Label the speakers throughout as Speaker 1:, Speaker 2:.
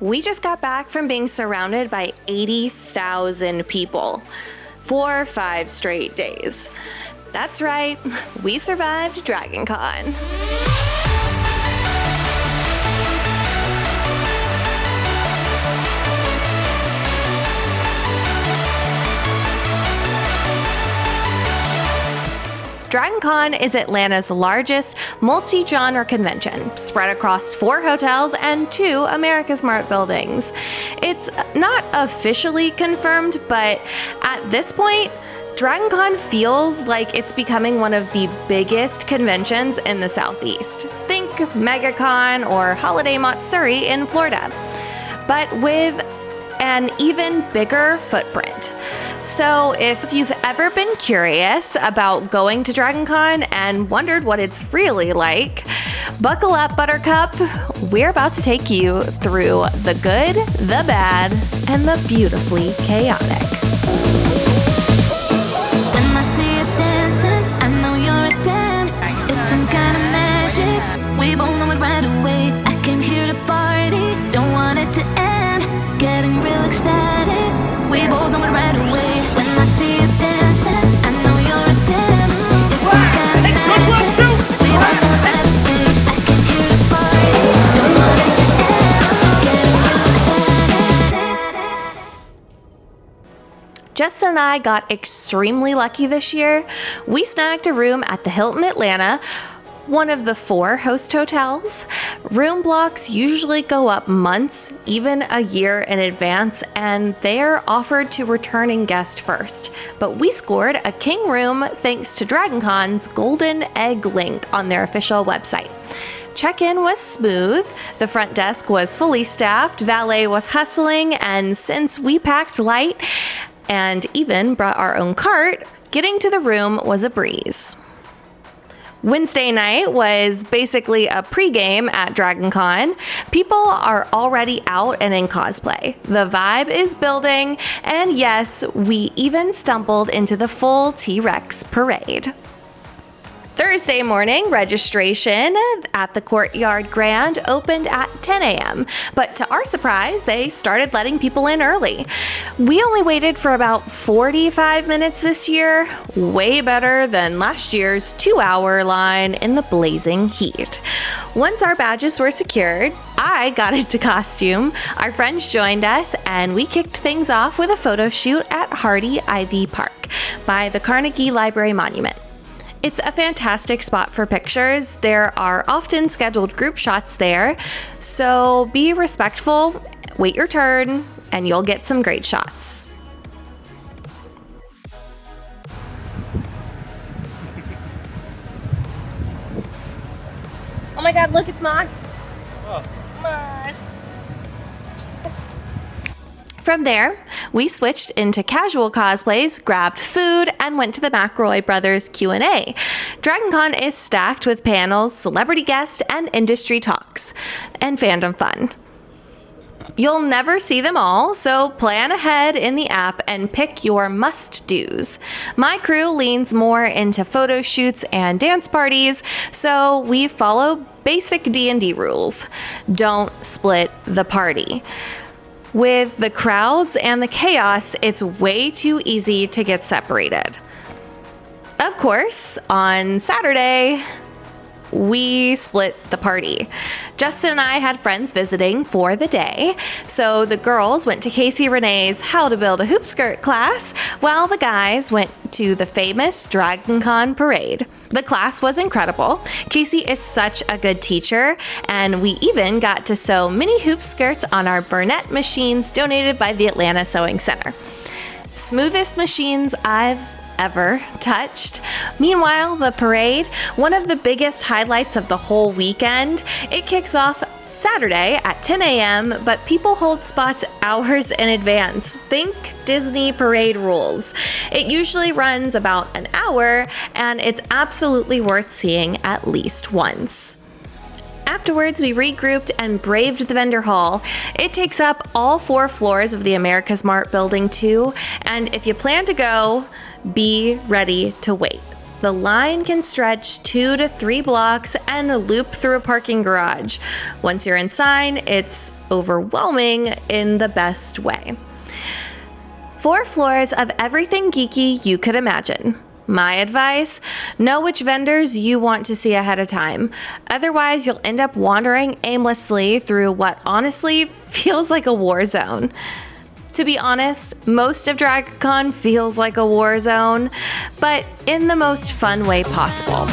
Speaker 1: We just got back from being surrounded by 80,000 people for 5 straight days. That's right, we survived DragonCon. DragonCon is Atlanta's largest multi-genre convention, spread across 4 hotels and 2 America's Mart buildings. It's not officially confirmed, but at this point, DragonCon feels like it's becoming one of the biggest conventions in the Southeast. Think MegaCon or Holiday Matsuri in Florida, but with an even bigger footprint. So if you've ever been curious about going to DragonCon and wondered what it's really like, buckle up, Buttercup. We're about to take you through the good, the bad, and the beautifully chaotic.
Speaker 2: When I see you dancing, I know you're a Dan. It's some kind of magic. We both know it right away. I came here to party, don't want it to end. Getting real ecstatic. We both know it right away. When I see you dancing, I know you're a Dan. It's some kind of magic. We both know it right away. I came here to party, don't want it to end. Getting real ecstatic.
Speaker 1: Justin and I got extremely lucky this year. We snagged a room at the Hilton Atlanta, one of the 4 host hotels. Room blocks usually go up months, even a year in advance, and they are offered to returning guests first. But we scored a king room thanks to DragonCon's Golden Egg link on their official website. Check-in was smooth, the front desk was fully staffed, valet was hustling, and since we packed light and even brought our own cart, getting to the room was a breeze. Wednesday night was basically a pregame at DragonCon. People are already out and in cosplay. The vibe is building, and yes, we even stumbled into the full T-Rex parade. Thursday morning, registration at the Courtyard Grand opened at 10 a.m., but to our surprise, they started letting people in early. We only waited for about 45 minutes this year, way better than last year's 2-hour line in the blazing heat. Once our badges were secured, I got into costume, our friends joined us, and we kicked things off with a photo shoot at Hardy Ivy Park by the Carnegie Library Monument. It's a fantastic spot for pictures. There are often scheduled group shots there, so be respectful, wait your turn, and you'll get some great shots. Oh my god, look, it's Moss. Oh. Moss. From there, we switched into casual cosplays, grabbed food, and went to the McElroy Brothers Q&A. DragonCon is stacked with panels, celebrity guests, and industry talks, and fandom fun. You'll never see them all, so plan ahead in the app and pick your must-dos. My crew leans more into photo shoots and dance parties, so we follow basic D&D rules. Don't split the party. With the crowds and the chaos, it's way too easy to get separated. Of course, on Saturday, we split the party. Justin and I had friends visiting for the day, so the girls went to Casey Renee's How to Build a Hoop Skirt class, while the guys went to the famous DragonCon parade. The class was incredible. Casey is such a good teacher, and we even got to sew mini hoop skirts on our Burnett machines donated by the Atlanta Sewing Center. Smoothest machines I've ever touched. Meanwhile, the parade, one of the biggest highlights of the whole weekend, it kicks off Saturday at 10 a.m., but people hold spots hours in advance. Think Disney parade rules. It usually runs about an hour, and it's absolutely worth seeing at least once. Afterwards, we regrouped and braved the vendor hall. It takes up all 4 floors of the America's Mart building too, and if you plan to go, be ready to wait. The line can stretch 2 to 3 blocks and loop through a parking garage. Once you're inside, it's overwhelming in the best way. 4 floors of everything geeky you could imagine. My advice, know which vendors you want to see ahead of time. Otherwise, you'll end up wandering aimlessly through what honestly feels like a war zone. To be honest, most of DragonCon feels like a war zone, but in the most fun way possible.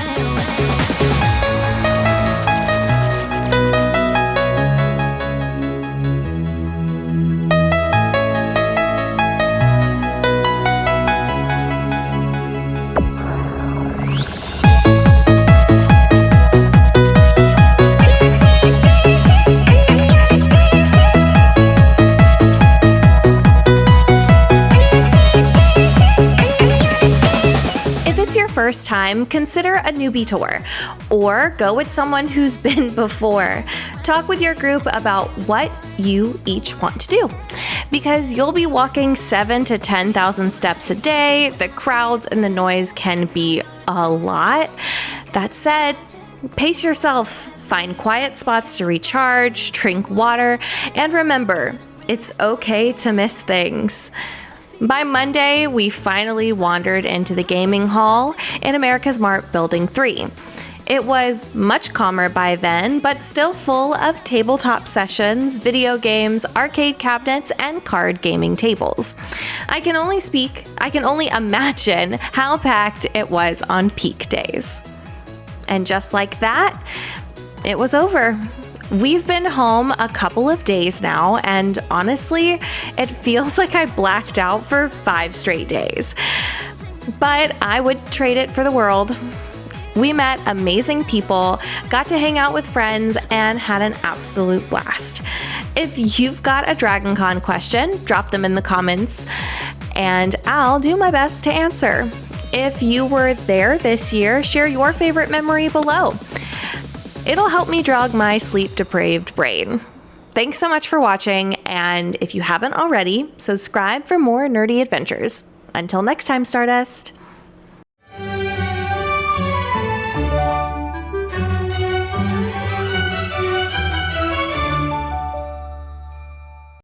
Speaker 1: First time, consider a newbie tour or go with someone who's been before. Talk with your group about what you each want to do, because you'll be walking 7,000 to 10,000 steps a day. The crowds and the noise can be a lot. That said, pace yourself, find quiet spots to recharge, drink water, and remember, it's okay to miss things. By Monday, we finally wandered into the gaming hall in America's Mart Building 3. It was much calmer by then, but still full of tabletop sessions, video games, arcade cabinets, and card gaming tables. I can only imagine how packed it was on peak days. And just like that, it was over. We've been home a couple of days now, and honestly, it feels like I blacked out for 5 straight days. But I would trade it for the world. We met amazing people, got to hang out with friends, and had an absolute blast. If you've got a DragonCon question, drop them in the comments, and I'll do my best to answer. If you were there this year, share your favorite memory below. It'll help me jog my sleep-deprived brain. Thanks so much for watching, and if you haven't already, subscribe for more nerdy adventures. Until next time, Stardust.